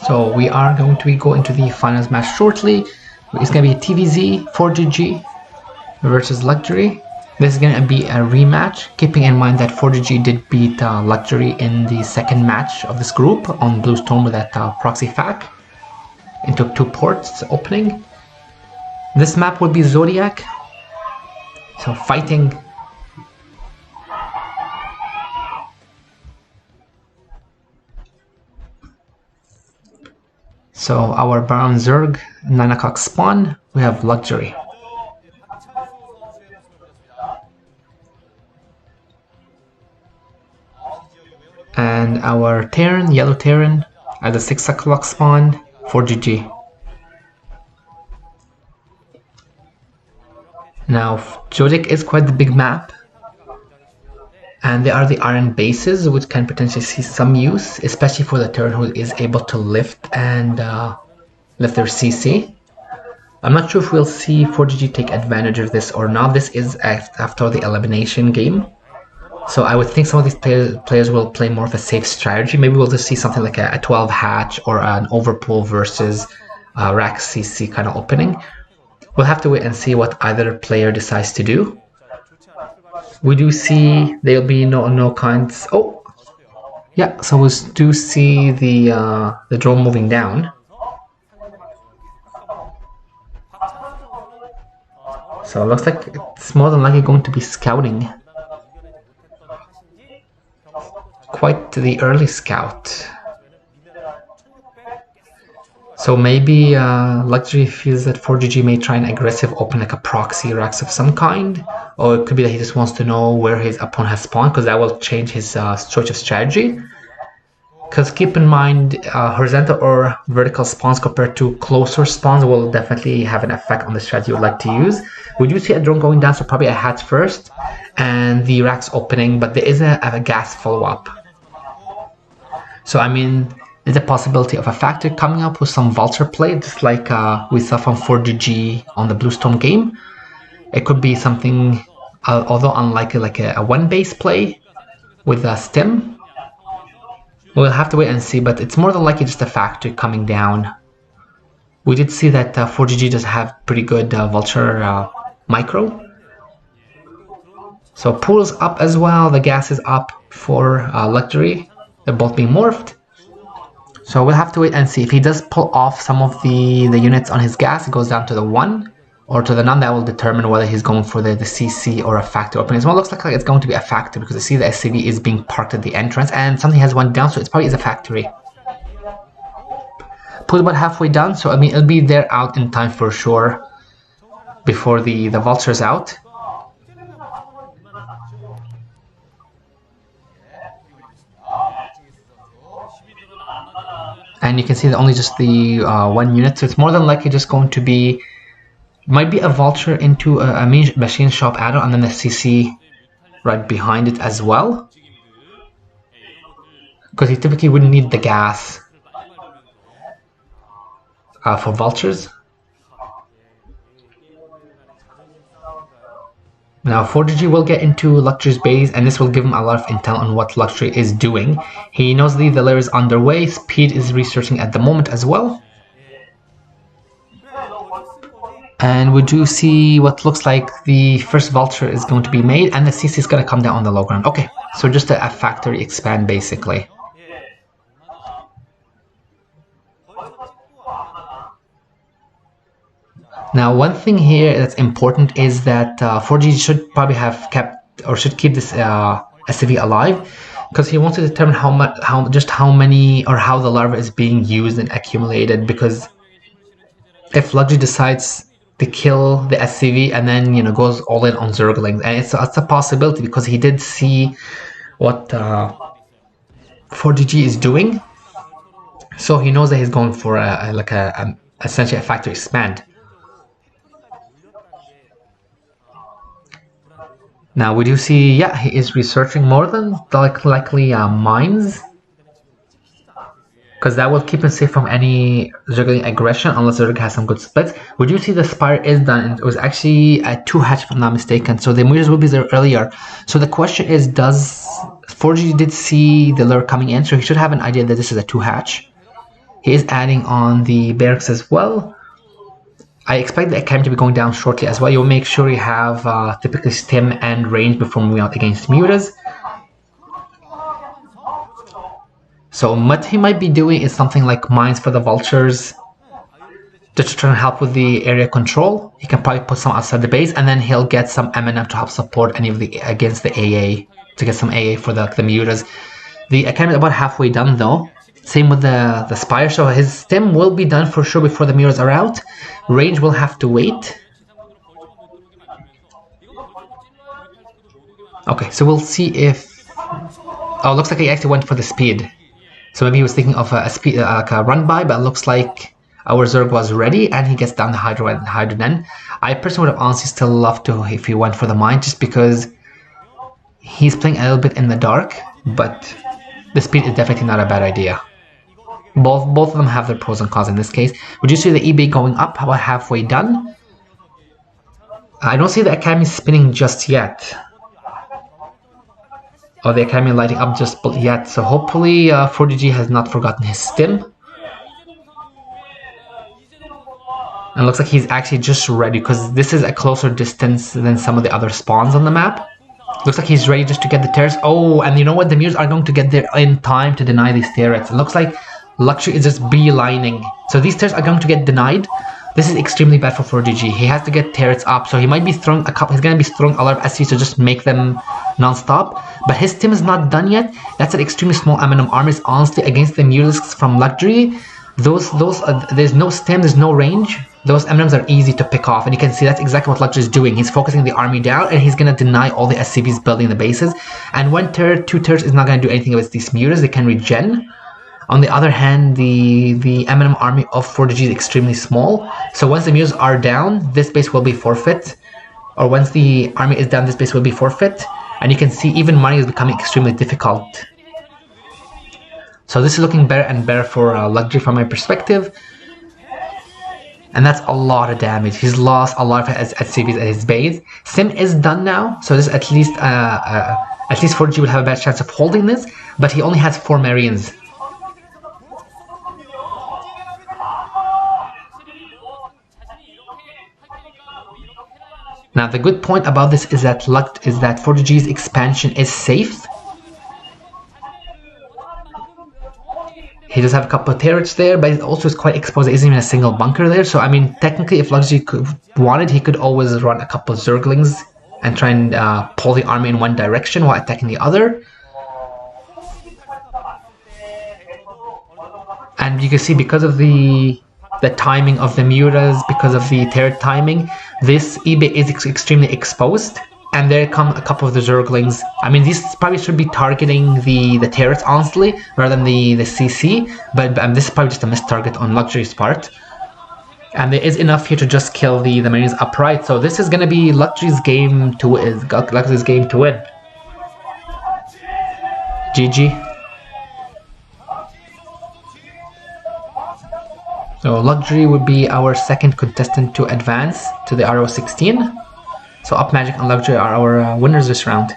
So we are going to go into the finals match shortly. It's going to be TVZ, ForGG versus Luxury. This is going to be a rematch, keeping in mind that ForGG did beat Luxury in the second match of this group on Bluestone with that proxy fac. It took 2 ports opening. This map would be Zodiac. So fighting. So our Baron Zerg, 9 o'clock spawn, we have Luxury. And our Terran, yellow Terran, at the 6 o'clock spawn, ForGG. Now, Zodiac is quite the big map. And there are the iron bases, which can potentially see some use, especially for the Terran who is able to lift and lift their CC. I'm not sure if we'll see ForGG take advantage of this or not. This is after the elimination game. So I would think some of these players will play more of a safe strategy. Maybe we'll just see something like a 12 hatch or an overpull versus rack CC kind of opening. We'll have to wait and see what either player decides to do. We do see there'll be no kinds. Oh, yeah. So we do see the drone moving down. So it looks like it's more than likely going to be scouting. Quite the early scout. So maybe Luxury feels that ForGG may try an aggressive open like a proxy racks of some kind, or it could be that he just wants to know where his opponent has spawned, because that will change his choice of strategy. Because keep in mind, horizontal or vertical spawns compared to closer spawns will definitely have an effect on the strategy you would like to use. We do see a drone going down, so probably a hatch first, and the racks opening, but there is a gas follow-up. So I mean, there's a possibility of a factor coming up with some vulture play, just like we saw from ForGG on the Bluestone game. It could be something, although unlikely, like a one base play with a stim. We'll have to wait and see, but it's more than likely just a factor coming down. We did see that ForGG does have pretty good vulture micro. So pool's up as well, the gas is up for Luxury. They're both being morphed. So we'll have to wait and see. If he does pull off some of the units on his gas, it goes down to the 1 or to the none. That will determine whether he's going for the CC or a factor opening. Well, it looks like it's going to be a factor because I see the SCV is being parked at the entrance and something has went down, so it probably is a factory. Put about halfway done, so I mean it'll be there out in time for sure before the vulture's out. And you can see that only just the 1 unit, so it's more than likely just going to be, might be a vulture into a machine shop add-on and then the CC right behind it as well. Because he typically wouldn't need the gas for vultures. Now ForGG will get into Luxury's base, and this will give him a lot of intel on what Luxury is doing. He knows the layer is underway. Speed is researching at the moment as well. And we do see what looks like the first vulture is going to be made, and the CC is going to come down on the low ground. Okay, so just a factory expand basically. Now, one thing here that's important is that ForGG should probably have kept or should keep this SCV alive, because he wants to determine how many or how the larva is being used and accumulated. Because if Luxury decides to kill the SCV and then goes all in on Zerglings, and it's a possibility because he did see what ForGG is doing, so he knows that he's going for essentially a factory expand. Now we do see, yeah, he is researching more than likely mines, because that will keep him safe from any Zergling aggression unless Zerg has some good splits. We do see the Spire is done, and it was actually a 2 hatch if I'm not mistaken, so the Mutas will be there earlier. So the question is, does ForGG did see the lure coming in, so he should have an idea that this is a 2 hatch. He is adding on the barracks as well. I expect the academy to be going down shortly as well. You'll make sure you have typically stim and range before moving out against mutas. So what he might be doing is something like mines for the vultures, just to try and help with the area control. He can probably put some outside the base, and then he'll get some M&M to help support any of the against the AA, to get some AA for the mutas. The academy is about halfway done though. Same with the spire, so his stim will be done for sure before the mutas are out. Range will have to wait. Okay, so we'll see if... Oh, looks like he actually went for the speed. So maybe he was thinking of a speed, like a run by, but it looks like our Zerg was ready, and he gets down the Hydro then. I personally would have honestly still loved to if he went for the mine, just because he's playing a little bit in the dark, but the speed is definitely not a bad idea. Both of them have their pros and cons in this case. Would you see the eBay going up about halfway done? I don't see the academy spinning just yet. Or the academy lighting up just yet, so hopefully ForGG has not forgotten his stim. And it looks like he's actually just ready, because this is a closer distance than some of the other spawns on the map. Looks like he's ready just to get the turrets. Oh, and you know what? The mules are going to get there in time to deny these turrets. It looks like Luxury is just beelining. So these turrets are going to get denied. This is extremely bad for ForGG. He has to get turrets up, so he might be throwing a couple. He's going to be throwing a lot of SCs to just make them non-stop. But his team is not done yet. That's an extremely small M&M armies. Honestly, against the mules from Luxury, there's no stem, there's no range. Those M&Ms are easy to pick off, and you can see that's exactly what Luxury is doing. He's focusing the army down, and he's going to deny all the SCVs building the bases. And one turret, two turrets is not going to do anything against these mules. They can regen. On the other hand, the M&M army of ForGG is extremely small. So once the mules are down, this base will be forfeit. Or once the army is down, this base will be forfeit. And you can see even mining is becoming extremely difficult. So this is looking better and better for Luxury from my perspective. And that's a lot of damage. He's lost a lot of SCVs at his base. Sim is done now, so this at least ForGG will have a better chance of holding this. But he only has 4 Marians. Now the good point about this is that ForGG's expansion is safe. He does have a couple of turrets there, but it also is quite exposed. There isn't even a single bunker there. So I mean, technically, if Luxury wanted, he could always run a couple of Zerglings and try and pull the army in one direction while attacking the other. And you can see because of the timing of the mutas, because of the turret timing, this eBay is extremely exposed. And there come a couple of the Zerglings. I mean, these probably should be targeting the turrets, honestly, rather than the CC. But this is probably just a missed target on Luxury's part. And there is enough here to just kill the Marines upright. So this is going to be Luxury's game to win. GG. So Luxury would be our second contestant to advance to the RO16. So Up Magic and Luxury are our winners this round.